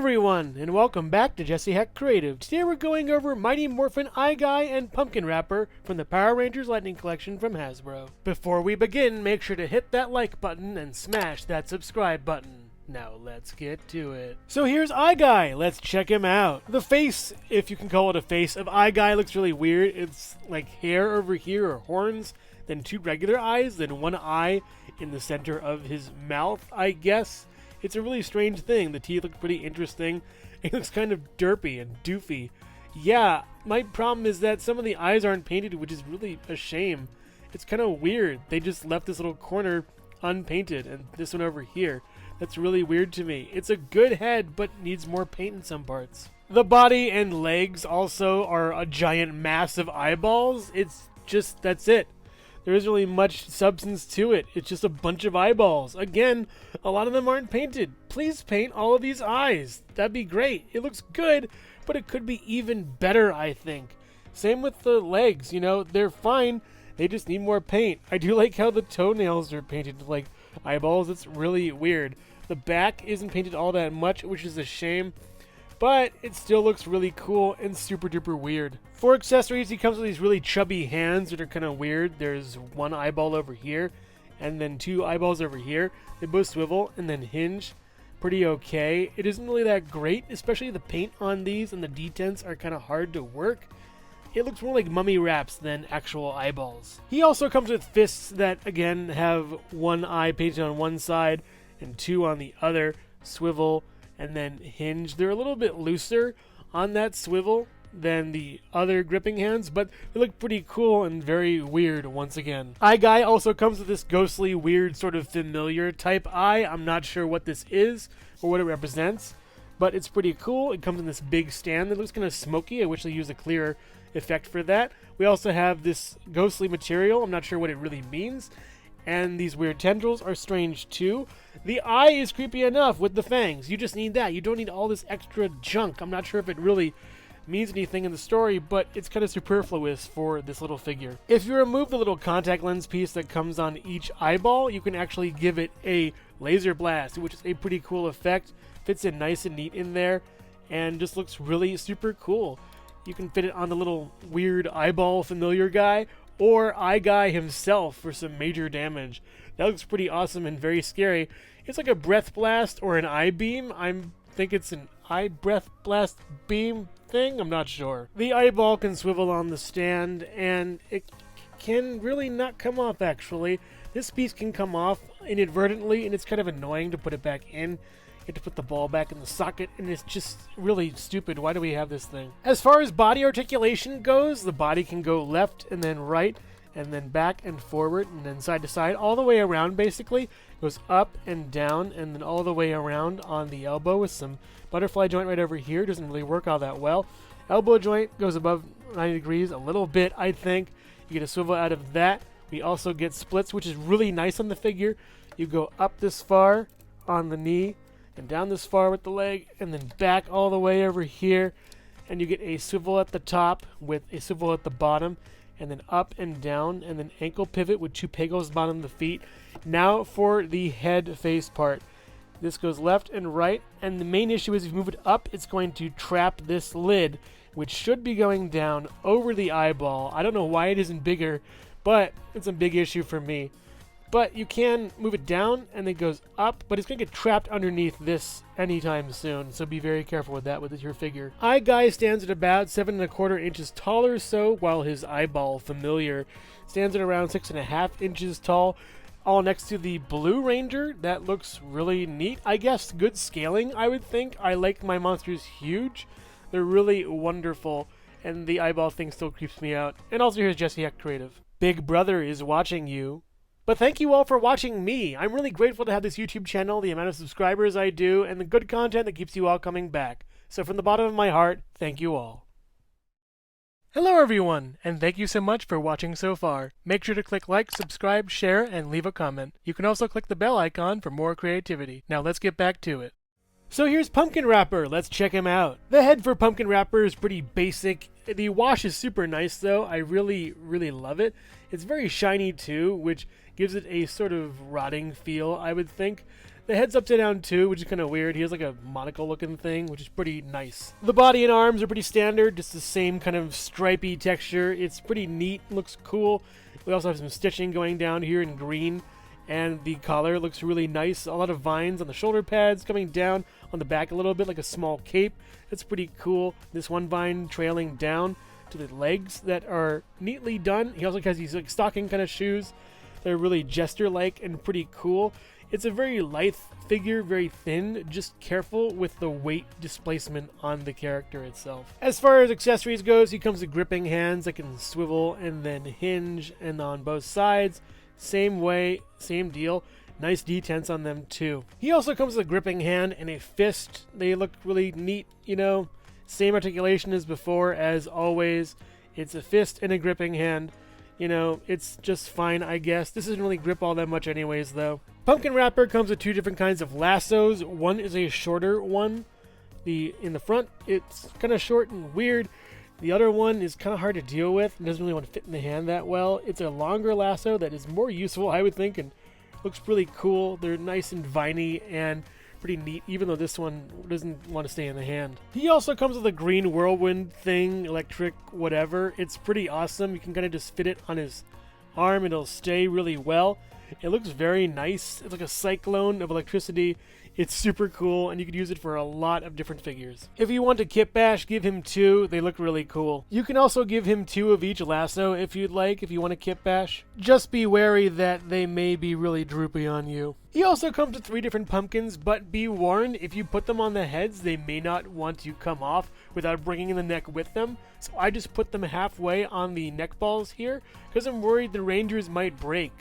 everyone, and welcome back to Jesse Hecht Creative. Today we're going over Mighty Morphin Eye Guy and Pumpkin Wrapper from the Power Rangers Lightning Collection from Hasbro. Before we begin, make sure to hit that like button and smash that subscribe button. Now let's get to it. So here's Eye Guy. Let's check him out. The face, if you can call it a face, of Eye Guy looks really weird. It's like hair over here or horns, then two regular eyes, then one eye in the center of his mouth, I guess. It's a really strange thing. The teeth look pretty interesting. It looks kind of derpy and doofy. Yeah, my problem is that some of the eyes aren't painted, which is really a shame. It's kind of weird. They just left this little corner unpainted, and this one over here. That's really weird to me. It's a good head, but needs more paint in some parts. The body and legs also are a giant mass of eyeballs. It's just, that's it. There isn't really much substance to it. It's just a bunch of eyeballs. Again, a lot of them aren't painted. Please paint all of these eyes. That'd be great. It looks good, but it could be even better, I think. Same with the legs, you know, they're fine. They just need more paint. I do like how the toenails are painted like eyeballs. It's really weird. The back isn't painted all that much, which is a shame, but it still looks really cool and super duper weird. For accessories, he comes with these really chubby hands that are kind of weird. There's one eyeball over here, and then two eyeballs over here. They both swivel and then hinge. Pretty okay. It isn't really that great, especially the paint on these and the detents are kind of hard to work. It looks more like mummy wraps than actual eyeballs. He also comes with fists that, again, have one eye painted on one side and two on the other, swivel, and then hinge. They're a little bit looser on that swivel than the other gripping hands, but they look pretty cool and very weird once again. Eye Guy also comes with this ghostly, weird, sort of familiar type eye. I'm not sure what this is or what it represents, but it's pretty cool. It comes in this big stand that looks kind of smoky. I wish they used a clearer effect for that. We also have this ghostly material. I'm not sure what it really means. And these weird tendrils are strange too. The eye is creepy enough with the fangs. You just need that. You don't need all this extra junk. I'm not sure if it really means anything in the story, but it's kind of superfluous for this little figure. If you remove the little contact lens piece that comes on each eyeball, you can actually give it a laser blast, which is a pretty cool effect. Fits in nice and neat in there, and just looks really super cool. You can fit it on the little weird eyeball familiar guy, or Eye Guy himself for some major damage. That looks pretty awesome and very scary. It's like a breath blast or an eye beam. I think it's an eye breath blast beam thing. I'm not sure. The eyeball can swivel on the stand, and it can really not come off, actually. This piece can come off inadvertently, and it's kind of annoying to put it back in. You have to put the ball back in the socket, and it's just really stupid. Why do we have this thing? As far as body articulation goes, the body can go left and then right, and then back and forward, and then side to side, all the way around basically. It goes up and down, and then all the way around on the elbow with some butterfly joint right over here. Doesn't really work all that well. Elbow joint goes above 90 degrees a little bit, I think. You get a swivel out of that. We also get splits, which is really nice on the figure. You go up this far on the knee, and down this far with the leg, and then back all the way over here, and you get a swivel at the top with a swivel at the bottom, and then up and down, and then ankle pivot with two pegos bottom of the feet. Now for the head face part. This goes left and right, and the main issue is if you move it up, it's going to trap this lid, which should be going down over the eyeball. I don't know why it isn't bigger, but it's a big issue for me. But you can move it down, and it goes up, but it's going to get trapped underneath this anytime soon, so be very careful with that with your figure. Eye Guy stands at about 7¼ inches tall or so, while his eyeball familiar stands at around 6½ inches tall, all next to the Blue Ranger. That looks really neat. I guess good scaling, I would think. I like my monsters huge. They're really wonderful, and the eyeball thing still creeps me out. And also here's Jesse Hecht Creative. Big Brother is watching you. But thank you all for watching me. I'm really grateful to have this YouTube channel, the amount of subscribers I do, and the good content that keeps you all coming back. So from the bottom of my heart, thank you all. Hello everyone, and thank you so much for watching so far. Make sure to click like, subscribe, share, and leave a comment. You can also click the bell icon for more creativity. Now let's get back to it. So here's Pumpkin Wrapper. Let's check him out. The head for Pumpkin Wrapper is pretty basic. The wash is super nice though. I really love it. It's very shiny too, which gives it a sort of rotting feel, I would think. The head's upside down too, which is kind of weird. He has like a monocle looking thing, which is pretty nice. The body and arms are pretty standard, just the same kind of stripy texture. It's pretty neat, looks cool. We also have some stitching going down here in green, and the collar looks really nice. A lot of vines on the shoulder pads coming down on the back a little bit, like a small cape. That's pretty cool. This one vine trailing down to the legs that are neatly done. He also has these like stocking kind of shoes. They're really jester-like and pretty cool. It's a very lithe figure, very thin, just careful with the weight displacement on the character itself. As far as accessories goes, he comes with gripping hands that can swivel and then hinge, and on both sides, same way, same deal. Nice detents on them too. He also comes with a gripping hand and a fist. They look really neat, you know. Same articulation as before, as always. It's a fist and a gripping hand. You know, it's just fine, I guess. This doesn't really grip all that much anyways, though. Pumpkin Wrapper comes with two different kinds of lassos. One is a shorter one. In the front, it's kind of short and weird. The other one is kind of hard to deal with. It doesn't really want to fit in the hand that well. It's a longer lasso that is more useful, I would think, and looks really cool. They're nice and viney and pretty neat, even though this one doesn't want to stay in the hand. He also comes with a green whirlwind thing, electric, whatever. It's pretty awesome. You can kind of just fit it on his arm and it'll stay really well. It looks very nice. It's like a cyclone of electricity. It's super cool, and you could use it for a lot of different figures. If you want to kit bash, give him two. They look really cool. You can also give him two of each lasso if you'd like, if you want to kit bash. Just be wary that they may be really droopy on you. He also comes with three different pumpkins, but be warned, if you put them on the heads, they may not want to come off without bringing the neck with them. So I just put them halfway on the neck balls here, because I'm worried the Rangers might break.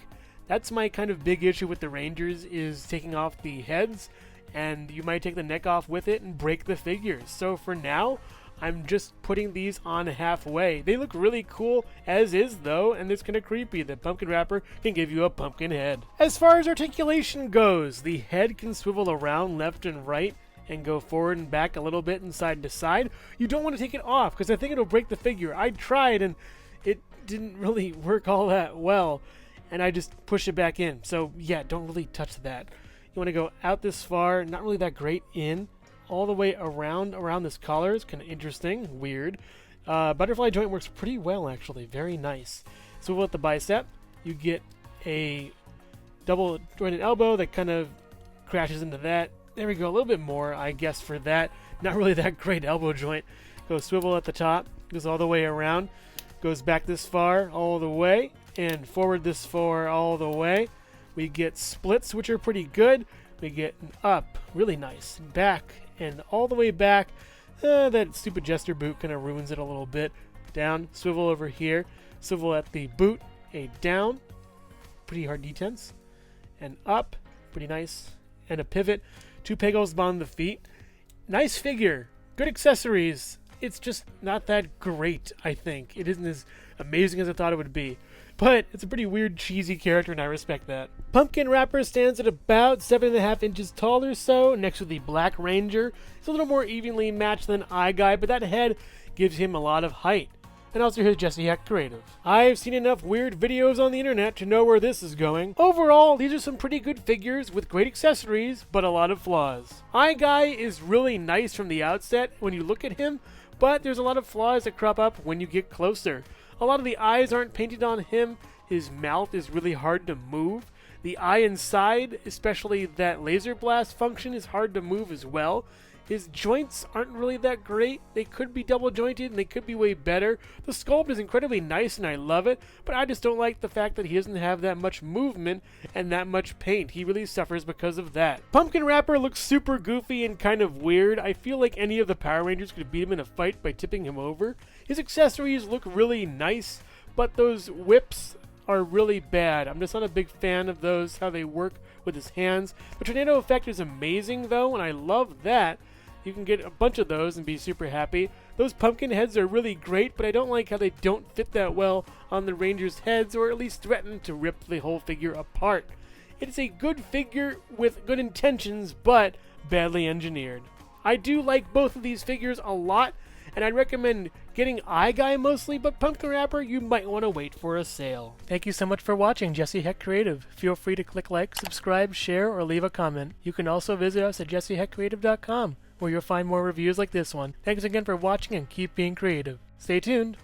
That's my kind of big issue with the Rangers, is taking off the heads, and you might take the neck off with it and break the figures. So for now, I'm just putting these on halfway. They look really cool as is though, and it's kind of creepy. The pumpkin wrapper can give you a pumpkin head. As far as articulation goes, the head can swivel around left and right and go forward and back a little bit and side to side. You don't want to take it off because I think it'll break the figure. I tried and it didn't really work all that well, and I just push it back in. So yeah, don't really touch that. You want to go out this far, not really that great in, all the way around this collar. It's kind of interesting, weird. Butterfly joint works pretty well, actually, very nice. So with the bicep, you get a double jointed elbow that kind of crashes into that. There we go, a little bit more, I guess, for that. Not really that great elbow joint. Goes swivel at the top, goes all the way around, goes back this far, all the way, and forward this far, all the way. We get splits, which are pretty good. We get an up, really nice, back, and all the way back. That stupid jester boot kind of ruins it a little bit. Down, swivel over here, swivel at the boot, a down, pretty hard detents, and up, pretty nice, and a pivot. Two pegals on the feet. Nice figure, good accessories. It's just not that great, I think. It isn't as amazing as I thought it would be. But it's a pretty weird, cheesy character, and I respect that. Pumpkin Wrapper stands at about 7.5 inches tall or so, next to the Black Ranger. It's a little more evenly matched than Eye Guy, but that head gives him a lot of height. And also here's Jesse Hecht Creative. I've seen enough weird videos on the internet to know where this is going. Overall, these are some pretty good figures with great accessories, but a lot of flaws. Eye Guy is really nice from the outset when you look at him, but there's a lot of flaws that crop up when you get closer. A lot of the eyes aren't painted on him. His mouth is really hard to move. The eye inside, especially that laser blast function, is hard to move as well. His joints aren't really that great. They could be double jointed and they could be way better. The sculpt is incredibly nice and I love it, but I just don't like the fact that he doesn't have that much movement and that much paint. He really suffers because of that. Pumpkin Wrapper looks super goofy and kind of weird. I feel like any of the Power Rangers could beat him in a fight by tipping him over. His accessories look really nice, but those whips are really bad. I'm just not a big fan of those, how they work with his hands. The tornado effect is amazing though, and I love that. You can get a bunch of those and be super happy. Those pumpkin heads are really great, but I don't like how they don't fit that well on the Rangers' heads, or at least threaten to rip the whole figure apart. It's a good figure with good intentions, but badly engineered. I do like both of these figures a lot, and I'd recommend Getting iGuy mostly, but Pumpkin Wrapper, you might want to wait for a sale. Thank you so much for watching Jesse Hecht Creative. Feel free to click like, subscribe, share, or leave a comment. You can also visit us at jessehechtcreative.com, where you'll find more reviews like this one. Thanks again for watching and keep being creative. Stay tuned.